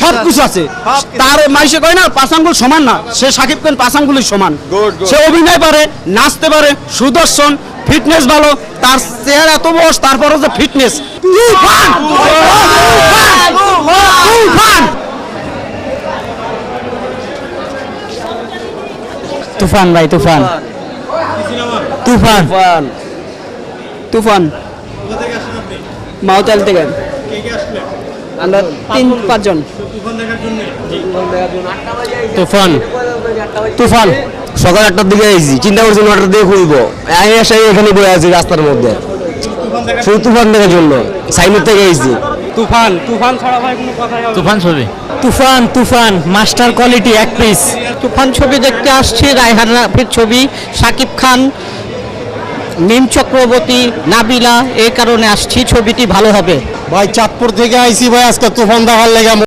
সবকিছু আছে। তার মাইসে কয় না পাঁচ আঙ্গুল সমান না, সে সাকিব খান পাঁচ আঙ্গুলই সমান। সে অভিনয় পারে, নাচতে পারে, সুদর্শন, ফিটনেস ভালো, তার চেহারা এত বয়স তারপরও যে ফিটনেস। তুফান তুফান ভাই, তুফান তুফান তুফান মাউতাল থেকে আমরা 3-5 জন। তুফান তুফান সকাল 8টার দিকে আইছি, চিন্তা করছি 9টার দিকে খুলবো, এসে এখানে বসে আছি রাস্তার মধ্যে, শুধু তুফান দেখার জন্য। সাইনুর থেকে আইছি। তুফান তুফান ছাড়া ভাই কোনো কথাই হবে। তুফান ছবি, তুফান তুফান মাস্টার কোয়ালিটি এক পিস। তুফান ছবি দেখতে আসছি, রায়হান রাফির ছবি, সাকিব খান, মিম চক্রবর্তী, নাবিলা, এই কারণে আসছি, ছবিটি ভালো হবে। ভাই চাঁদপুর থেকে আইছি ভাই, আজকে তুফান দেখার লেগে।